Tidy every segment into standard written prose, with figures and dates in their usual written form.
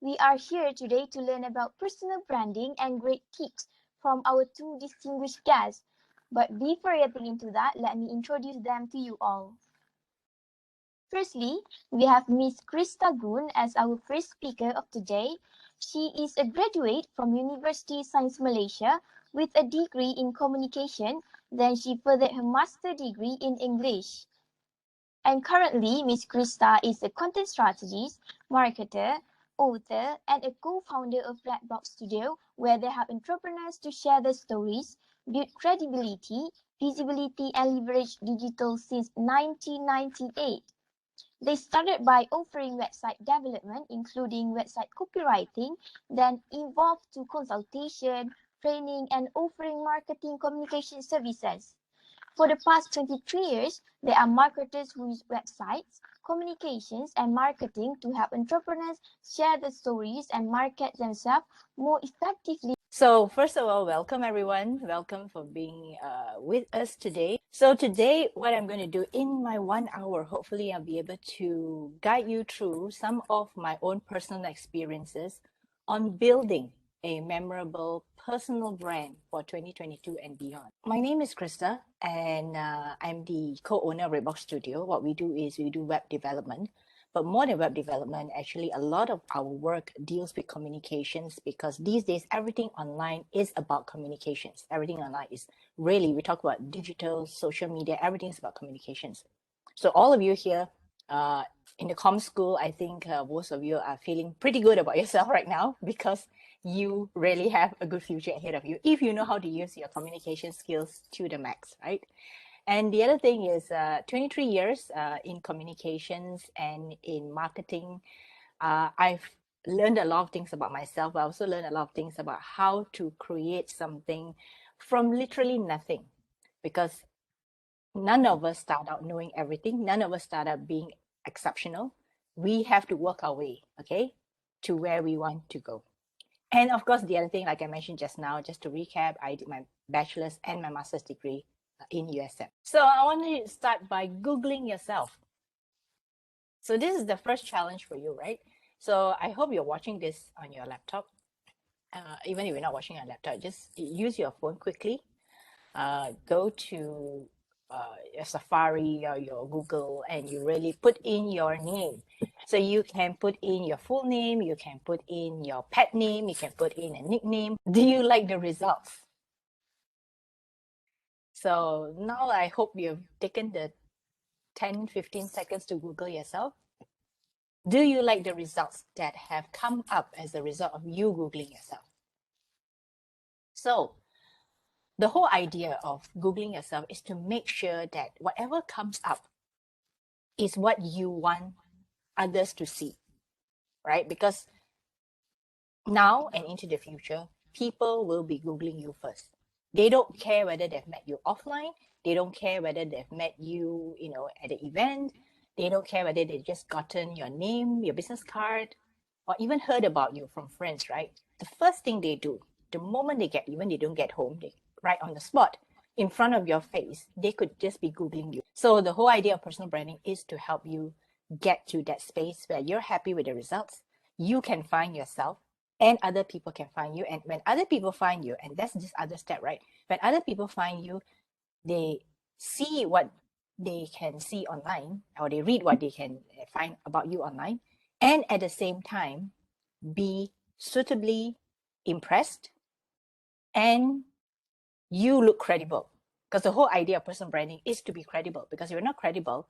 We are here today to learn about personal branding and great tips from our two distinguished guests. But before getting into that, let me introduce them to you all. Firstly, we have Miss Krista Goon as our first speaker of today. She is a graduate from Universiti Sains Malaysia with a degree in communication. Then she furthered her master degree in English. And currently, Miss Krista is a content strategist, marketer, author, and a co-founder of Redbox Studio, where they help entrepreneurs to share their stories, build credibility, visibility, and leverage digital since 1998. They started by offering website development, including website copywriting, then evolved to consultation, training, and offering marketing communication services. For the past 23 years, they are marketers who use websites, communications, and marketing to help entrepreneurs share their stories and market themselves more effectively. So first of all, welcome everyone. Welcome for being with us today. So today, what I'm going to do in my 1 hour, hopefully I'll be able to guide you through some of my own personal experiences on building a memorable personal brand for 2022 and beyond. My name is Krista, and I'm the co-owner of Redbox Studio. What we do is we do web development. But more than web development, actually, a lot of our work deals with communications because these days, everything online is about communications. Everything online is really, we talk about digital, social media, everything is about communications. So all of you here in the comm school, I think most of you are feeling pretty good about yourself right now because you really have a good future ahead of you if you know how to use your communication skills to the max, right? And the other thing is 23 years in communications and in marketing. I've learned a lot of things about myself. I also learned a lot of things about how to create something from literally nothing. Because none of us start out knowing everything. None of us start out being exceptional. We have to work our way, okay, to where we want to go. And of course, the other thing, like I mentioned just now, just to recap, I did my bachelor's and my master's degree in USM. So I want to start by Googling yourself. So this is the first challenge for you, right? So I hope you're watching this on your laptop. Even if you're not watching on a laptop, just use your phone quickly. Go to your Safari or your Google and you really put in your name. So you can put in your full name, you can put in your pet name, you can put in a nickname. Do you like the results? So now I hope you've taken the 10-15 seconds to Google yourself. Do you like the results that have come up as a result of you Googling yourself? So the whole idea of Googling yourself is to make sure that whatever comes up is what you want others to see, right? Because now and into the future, people will be Googling you first. They don't care whether they've met you offline. They don't care whether they've met you, at an event. They don't care whether they've just gotten your name, your business card, or even heard about you from friends, right? The first thing they do, the moment they get you, when they don't get home, they right on the spot, in front of your face, they could just be Googling you. So the whole idea of personal branding is to help you get to that space where you're happy with the results. You can find yourself and other people can find you. And when other people find you, and that's this other step, right? When other people find you, they see what they can see online, or they read what they can find about you online, and at the same time be suitably impressed and you look credible. Because the whole idea of personal branding is to be credible. Because if you're not credible,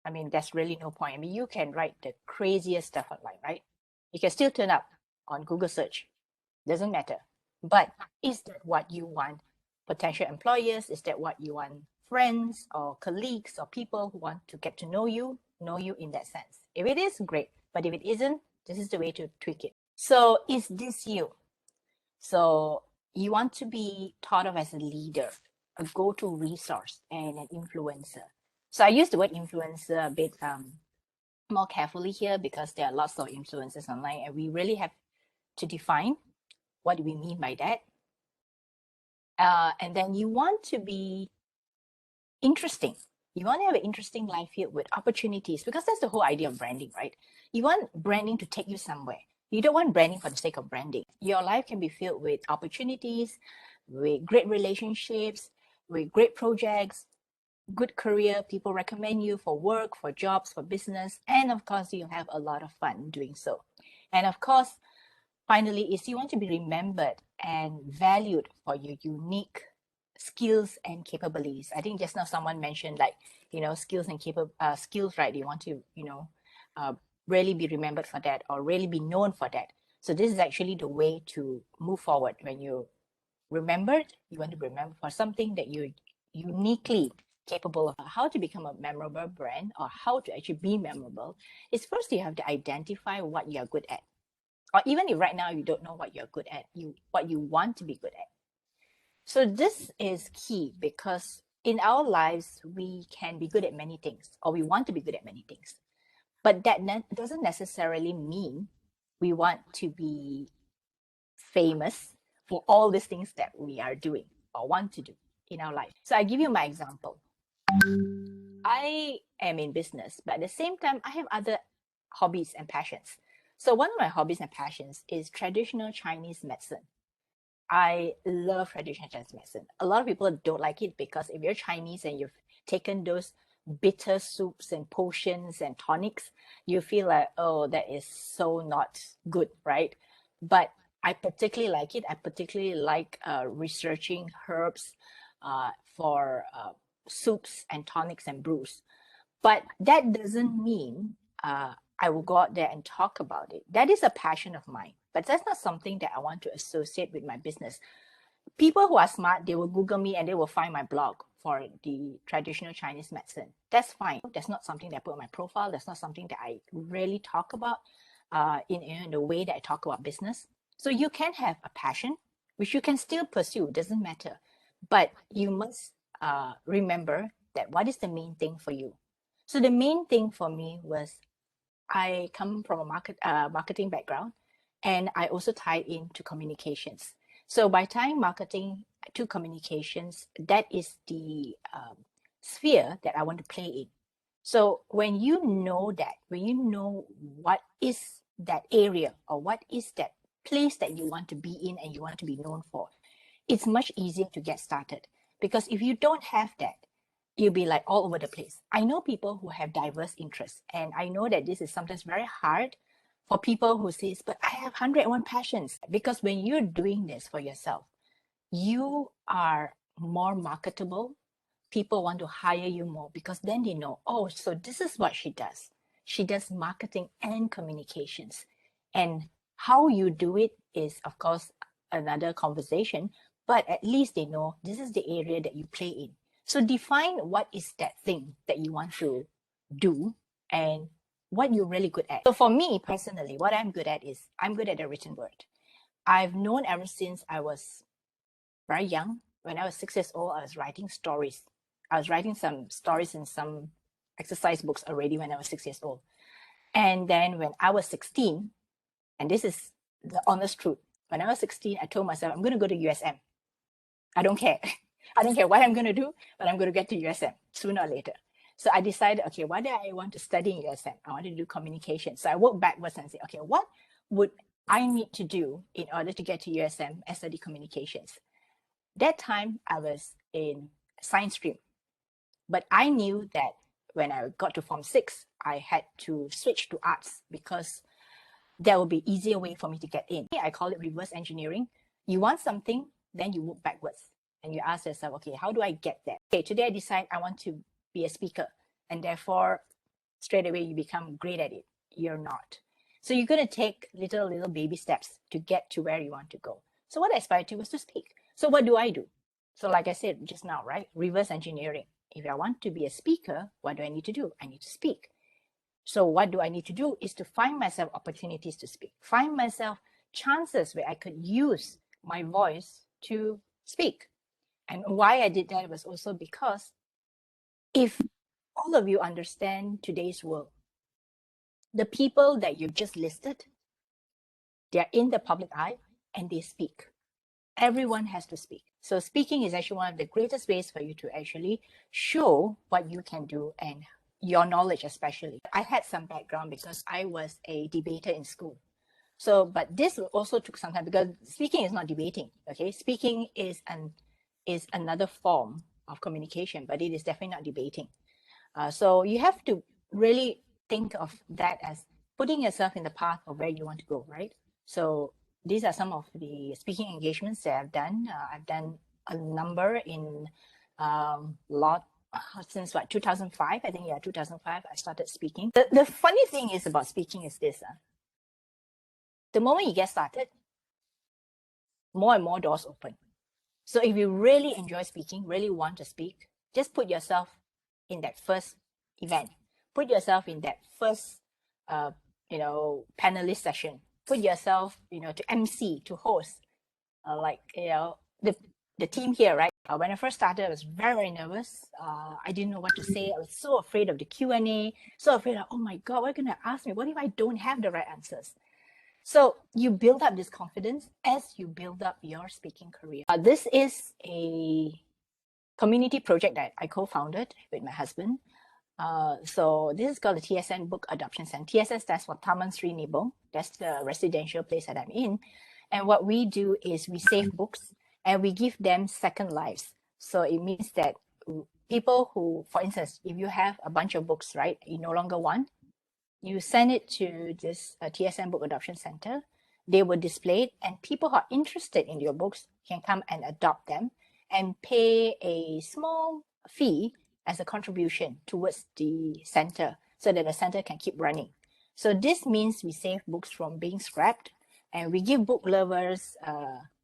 I mean, there's really no point. I mean, you can write the craziest stuff online, right? You can still turn up on Google search. Doesn't matter. But is that what you want potential employers? Is that what you want friends or colleagues or people who want to get to know you in that sense? If it is, great. But if it isn't, this is the way to tweak it. So is this you? So you want to be thought of as a leader, a go-to resource, and an influencer. So I use the word influencer a bit more carefully here because there are lots of influencers online, and we really have to define what we mean by that. And then you want to be interesting. You want to have an interesting life filled with opportunities because that's the whole idea of branding, right? You want branding to take you somewhere. You don't want branding for the sake of branding. Your life can be filled with opportunities, with great relationships, with great projects, good career. People recommend you for work, for jobs, for business. And of course, you have a lot of fun doing so. And of course, finally, is you want to be remembered and valued for your unique skills and capabilities. I think just now someone mentioned like, skills and skills, right? You want to, uh, really be remembered for that or really be known for that. So this is actually the way to move forward. When you remembered, you want to be remembered for something that you're uniquely capable of. How to become a memorable brand or how to actually be memorable is first you have to identify what you're good at. Or even if right now you don't know what you're good at, what you want to be good at. So this is key because in our lives, we can be good at many things or we want to be good at many things. But that doesn't necessarily mean we want to be famous for all these things that we are doing or want to do in our life. So I give you my example. I am in business, but at the same time, I have other hobbies and passions. So one of my hobbies and passions is traditional Chinese medicine. I love traditional Chinese medicine. A lot of people don't like it because if you're Chinese and you've taken those bitter soups and potions and tonics, you feel like, oh, that is so not good, right? But I particularly like it. I particularly like researching herbs for soups and tonics and brews. But that doesn't mean I will go out there and talk about it. That is a passion of mine, but that's not something that I want to associate with my business. People who are smart, they will Google me and they will find my blog for the traditional Chinese medicine. That's fine. That's not something that I put on my profile. That's not something that I really talk about in the way that I talk about business. So you can have a passion, which you can still pursue. It doesn't matter. But you must remember that what is the main thing for you. So the main thing for me was I come from a marketing background, and I also tie into communications. So by tying marketing to communications, that is the sphere that I want to play in. So when you know that, when you know what is that area or what is that place that you want to be in and you want to be known for, it's much easier to get started. Because if you don't have that, you'll be like all over the place. I know people who have diverse interests, and I know that this is sometimes very hard for people who says, but I have 101 passions. Because when you're doing this for yourself, you are more marketable. People want to hire you more because then they know, oh, so this is what she does. She does marketing and communications. And how you do it is, of course, another conversation, but at least they know this is the area that you play in. So define what is that thing that you want to do and what you're really good at. So for me personally, what I'm good at is I'm good at the written word. I've known ever since I was very young. When I was 6 years old, I was writing stories. I was writing some stories in some exercise books already when I was 6 years old. And then when I was 16, and this is the honest truth, when I was 16, I told myself, I'm going to go to USM. I don't care. I don't care what I'm going to do, but I'm going to get to USM sooner or later. So I decided, okay, what do I want to study in USM? I wanted to do communication. So I worked backwards and said, okay, what would I need to do in order to get to USM and study communications? That time I was in science stream, but I knew that when I got to Form 6, I had to switch to arts because that would be easier way for me to get in. I call it reverse engineering. You want something, then you work backwards and you ask yourself, okay, how do I get there? Okay, today I decide I want to be a speaker, and therefore straight away you become great at it. You're not. So you're going to take little baby steps to get to where you want to go. So what I aspired to was to speak. So what do I do? So like I said just now, right? Reverse engineering. If I want to be a speaker, what do I need to do? I need to speak. So what do I need to do is to find myself opportunities to speak, find myself chances where I could use my voice to speak. And why I did that was also because if all of you understand today's world, the people that you just listed, they're in the public eye and they speak. Everyone has to speak. So speaking is actually one of the greatest ways for you to actually show what you can do and your knowledge especially. I had some background because I was a debater in school. So, but this also took some time because speaking is not debating. Okay, speaking is another form of communication, but it is definitely not debating. So you have to really think of that as putting yourself in the path of where you want to go, right? So these are some of the speaking engagements that I've done. I've done a number in lot since what 2005. I think 2005 I started speaking. The funny thing is about speaking is this: the moment you get started, more and more doors open. So if you really enjoy speaking, really want to speak, just put yourself in that first event. Put yourself in that first, panelist session. Put yourself, to MC, to host. The team here, right? When I first started, I was very, very nervous. I didn't know what to say. I was so afraid of the Q&A, so afraid of, oh my God, what are you going to ask me? What if I don't have the right answers? So you build up this confidence as you build up your speaking career. This is a community project that I co-founded with my husband. So this is called the TSN Book Adoption Center. TSN stands for Taman Sri Nibong. That's the residential place that I'm in. And what we do is we save books and we give them second lives. So it means that people who, for instance, if you have a bunch of books, right, you no longer want, you send it to this TSN Book Adoption Center. They will display it, and people who are interested in your books can come and adopt them and pay a small fee as a contribution towards the center so that the center can keep running. So this means we save books from being scrapped, and we give book lovers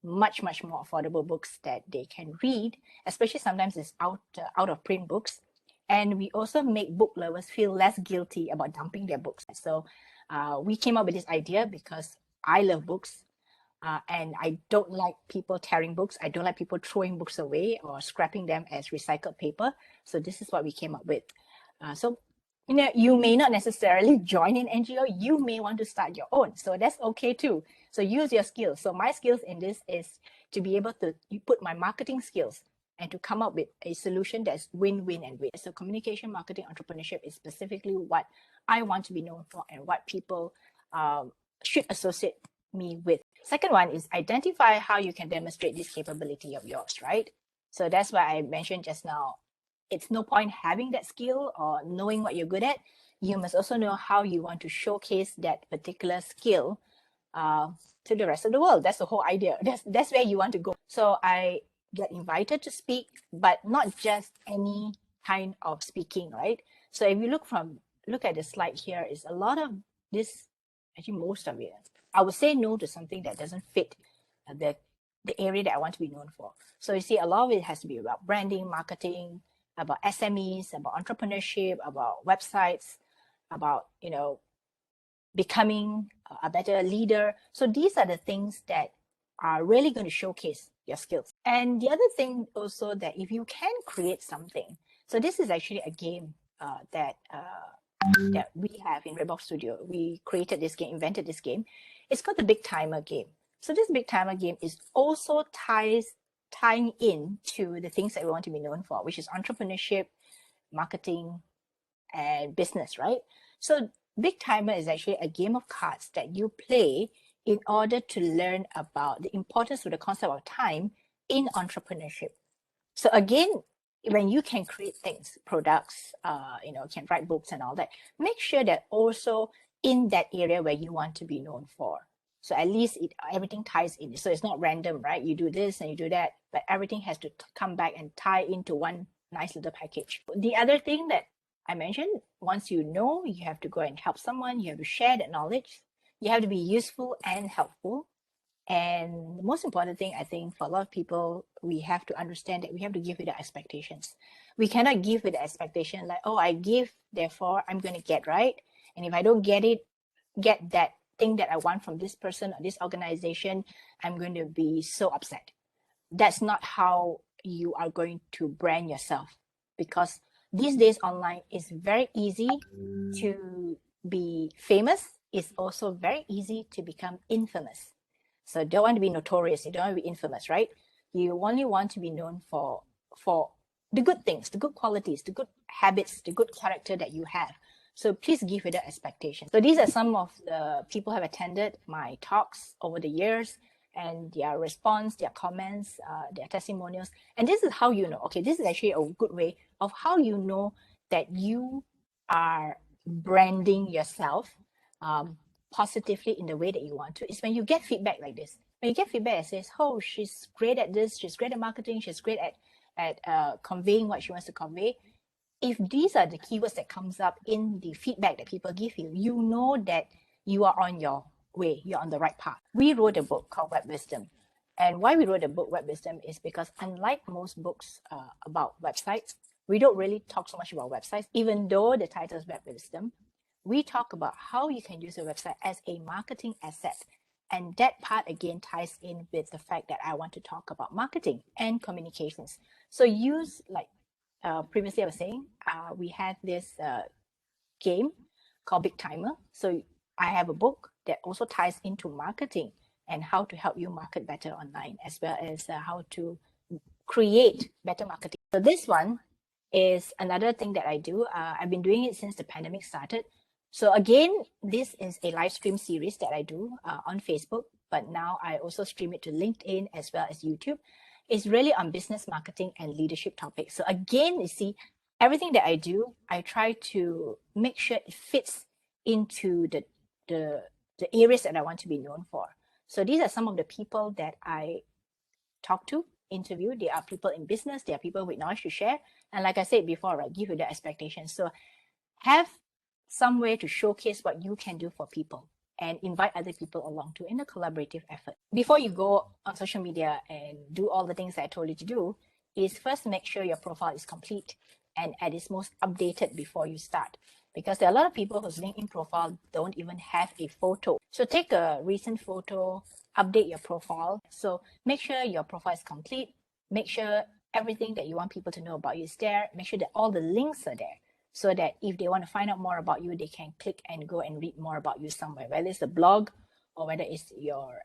much, much more affordable books that they can read, especially sometimes it's out of print books. And we also make book lovers feel less guilty about dumping their books. So we came up with this idea because I love books and I don't like people tearing books. I don't like people throwing books away or scrapping them as recycled paper. So this is what we came up with. So you may not necessarily join an NGO. You may want to start your own. So that's okay too. So use your skills. So my skills in this is to be able to put my marketing skills and to come up with a solution that's win-win and win. So communication, marketing, entrepreneurship is specifically what I want to be known for and what people should associate me with. Second one is identify how you can demonstrate this capability of yours, right? So that's why I mentioned just now, it's no point having that skill or knowing what you're good at. You must also know how you want to showcase that particular skill to the rest of the world. That's the whole idea. That's where you want to go. So I get invited to speak, but not just any kind of speaking, right? So if you look at the slide here, is a lot of this, actually most of it. I would say no to something that doesn't fit the area that I want to be known for. So you see, a lot of it has to be about branding, marketing, about SMEs, about entrepreneurship, about websites, about becoming a better leader. So these are the things that are really going to showcase your skills. And the other thing also, that if you can create something, so this is actually a game that we have in Redbox Studio. We created this game, invented this game. It's called the Big Timer game. So this Big Timer game is also tying in to the things that we want to be known for, which is entrepreneurship, marketing, and business, right? So Big Timer is actually a game of cards that you play in order to learn about the importance of the concept of time in entrepreneurship. So again, when you can create things, products, can write books and all that, make sure that also in that area where you want to be known for. So at least everything ties in. So it's not random, right? You do this and you do that, but everything has to come back and tie into one nice little package. The other thing that I mentioned, once you know, you have to go and help someone, you have to share that knowledge, you have to be useful and helpful. And the most important thing, I think, for a lot of people, we have to understand that we have to give it the expectations. We cannot give it the expectation like, oh, I give, therefore I'm going to get, right? And if I don't get that thing that I want from this person or this organization, I'm going to be so upset. That's not how you are going to brand yourself, because these days online is very easy to be famous. It's also very easy to become infamous. So you don't want to be notorious, you don't want to be infamous, right? You only want to be known for the good things, the good qualities, the good habits, the good character that you have. So please give it an expectation. So these are some of the people who have attended my talks over the years, and their response, their comments, their testimonials. And this is how you know, okay, this is actually a good way of how you know that you are branding yourself positively in the way that you want to, is when you get feedback like this. When you get feedback that says, oh, she's great at this, she's great at marketing, she's great at conveying what she wants to convey. If these are the keywords that comes up in the feedback that people give you, you know that you are on your way, you're on the right path. We wrote a book called Web Wisdom. And why we wrote the book Web Wisdom is because unlike most books about websites, we don't really talk so much about websites, even though the title is Web Wisdom. We talk about how you can use a website as a marketing asset. And that part again ties in with the fact that I want to talk about marketing and communications. So use, like previously I was saying, we had this game called Big Timer. So I have a book that also ties into marketing and how to help you market better online, as well as how to create better marketing. So this one is another thing that I do. I've been doing it since the pandemic started. So again, this is a live stream series that I do on Facebook, but now I also stream it to LinkedIn as well as YouTube. It's really on business, marketing, and leadership topics. So again, you see, everything that I do, I try to make sure it fits into the areas that I want to be known for. So these are some of the people that I talk to, interview. They are people in business, they are people with knowledge to share. And like I said before, right, give you the expectations. So have some way to showcase what you can do for people and invite other people along too in a collaborative effort. Before you go on social media and do all the things that I told you to do, is first make sure your profile is complete and at its most updated before you start. Because there are a lot of people whose LinkedIn profile don't even have a photo. So take a recent photo, update your profile. So make sure your profile is complete. Make sure everything that you want people to know about you is there. Make sure that all the links are there, so that if they want to find out more about you, they can click and go and read more about you somewhere, whether it's a blog or whether it's your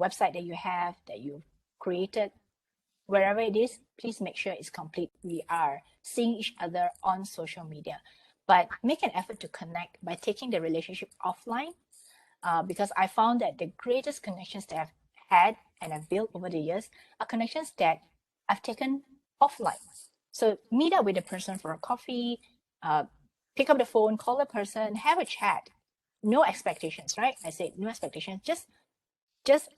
website that you have, that you've created. Wherever it is, please make sure it's complete. We are seeing each other on social media, but make an effort to connect by taking the relationship offline, because I found that the greatest connections that I've had and I've built over the years are connections that I've taken offline. So meet up with a person for a coffee, pick up the phone, call a person, have a chat. No expectations, right? I say no expectations. Just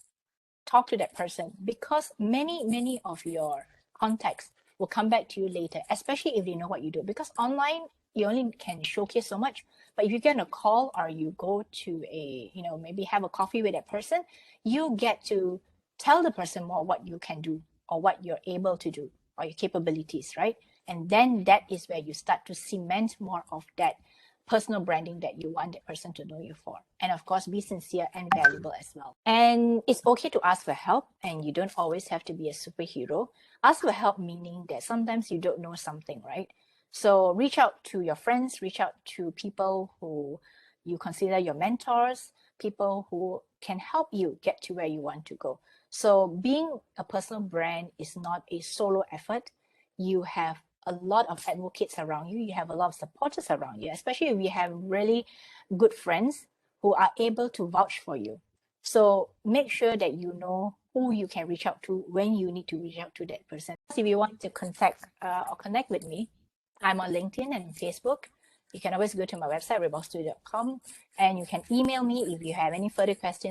talk to that person, because many of your contacts will come back to you later, especially if they know what you do. Because online, you only can showcase so much. But if you get a call or you go to a, maybe have a coffee with that person, you get to tell the person more what you can do or what you're able to do or your capabilities, right? And then that is where you start to cement more of that personal branding that you want that person to know you for. And of course, be sincere and valuable as well. And it's okay to ask for help, and you don't always have to be a superhero. Ask for help meaning that sometimes you don't know something, right? So reach out to your friends, reach out to people who you consider your mentors, people who can help you get to where you want to go. So being a personal brand is not a solo effort. You have a lot of advocates around you. You have a lot of supporters around you, especially if you have really good friends who are able to vouch for you. So make sure that you know who you can reach out to when you need to reach out to that person. If you want to contact or connect with me, I'm on LinkedIn and Facebook. You can always go to my website, rebelstudio.com, and you can email me if you have any further questions.